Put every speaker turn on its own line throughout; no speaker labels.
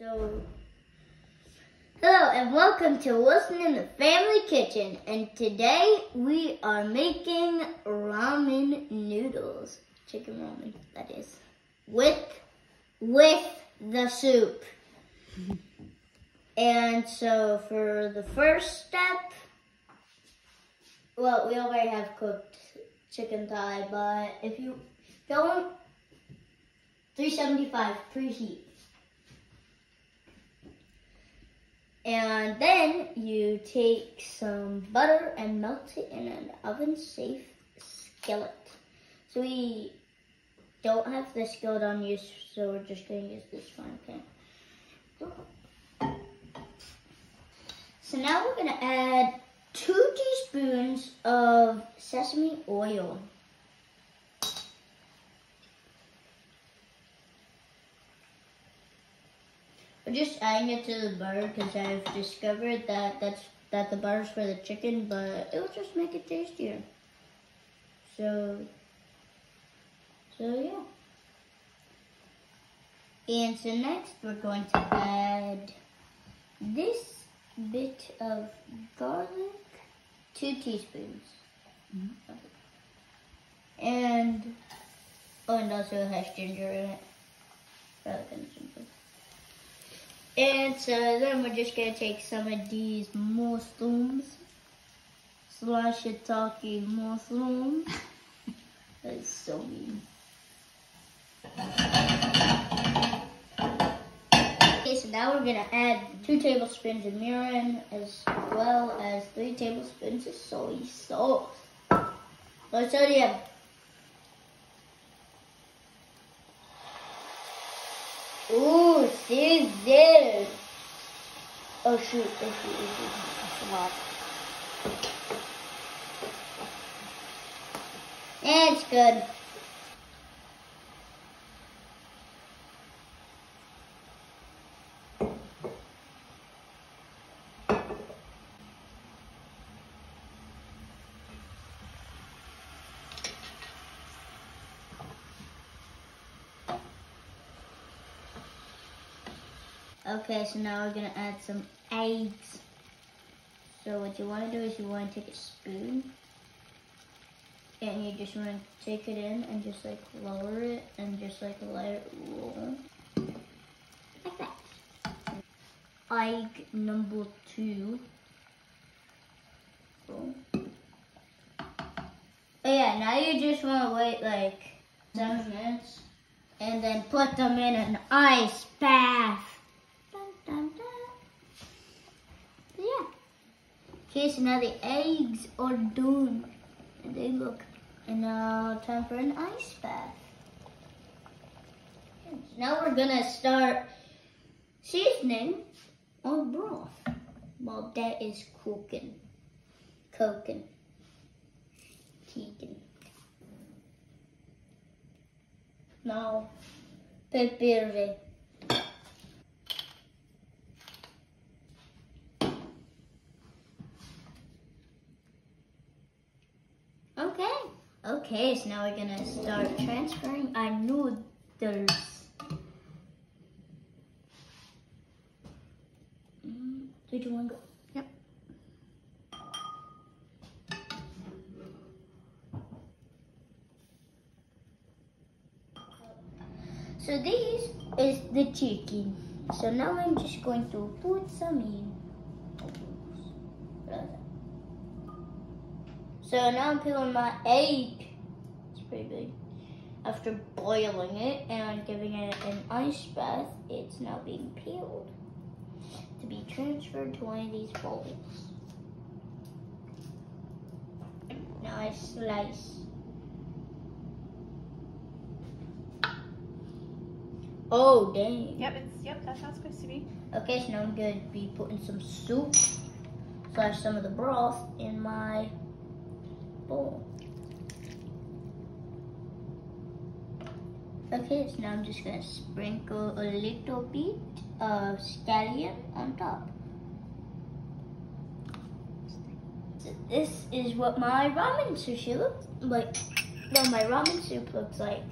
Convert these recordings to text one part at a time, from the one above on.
So, hello and welcome to Wilson in the Family Kitchen. And today we are making ramen noodles. Chicken ramen, that is. With the soup. And so for the first step, well, we already have cooked chicken thigh, but if you don't, 375 preheat. And then you take some butter and melt it in an oven-safe skillet. So we don't have the skillet on use, so we're just going to use this one, okay? So now we're going to add 2 teaspoons of sesame oil. We're just adding it to the butter because I've discovered that the butter's for the chicken, but it will just make it tastier. So yeah. And so next we're going to add this bit of garlic, 2 teaspoons. And also it has ginger in it. Rather than ginger. And so then we're just going to take some of these mushrooms, Shiitake mushrooms. That is so mean. Okay, so now we're going to add 2 tablespoons of Mirin as well as 3 tablespoons of soy sauce. Low sodium. Ooh, season. Oh shoot. That's a lot. It's good. Okay, so now we're gonna add some eggs. So what you wanna do is you wanna take a spoon and you just wanna take it in and just like lower it and just like let it roll. Like that. Egg number 2. Roll. Oh yeah, now you just wanna wait like 7 minutes and then put them in an ice bath. Yeah. Okay, so now the eggs are done. And they look. And now time for an ice bath. So now we're gonna start seasoning our broth while that is cooking. Now prepare. Okay, so now we're gonna start transferring our noodles. Three, 2, 1, go. Yep. So this is the chicken. So now I'm just going to put some in. So now I'm peeling my egg. It's pretty big. After boiling it and giving it an ice bath, it's now being peeled to be transferred to one of these bowls. Now I slice. Oh dang.
Yep, that's how it's supposed to be.
Okay, so now I'm going to be putting some soup / some of the broth in my bowl. Okay, so now I'm just gonna sprinkle a little bit of scallion on top. So this is what my ramen sushi looks like. No, my ramen soup looks like.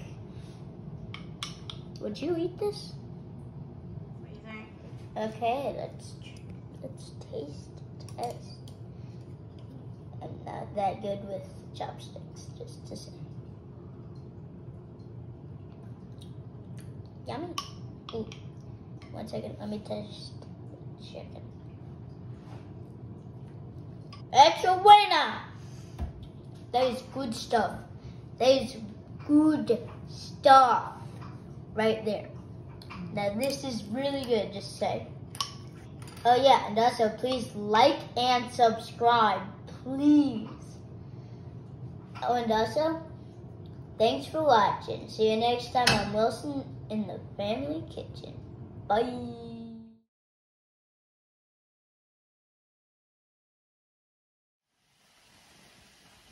Would you eat this?
What do you think?
Okay, let's test. I'm not that good with chopsticks, just to say. Yummy. Ooh. 1 second, let me taste the chicken. Extra buena! That is good stuff. That is good stuff right there. Now this is really good, just say. Oh yeah, and also please like and subscribe, please. Oh, and also, thanks for watching. See you next time on Wilson in the Family Kitchen. Bye.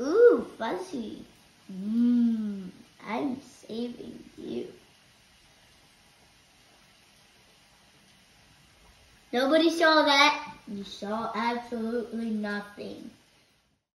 Ooh, fuzzy. I'm saving you. Nobody saw that. You saw absolutely nothing.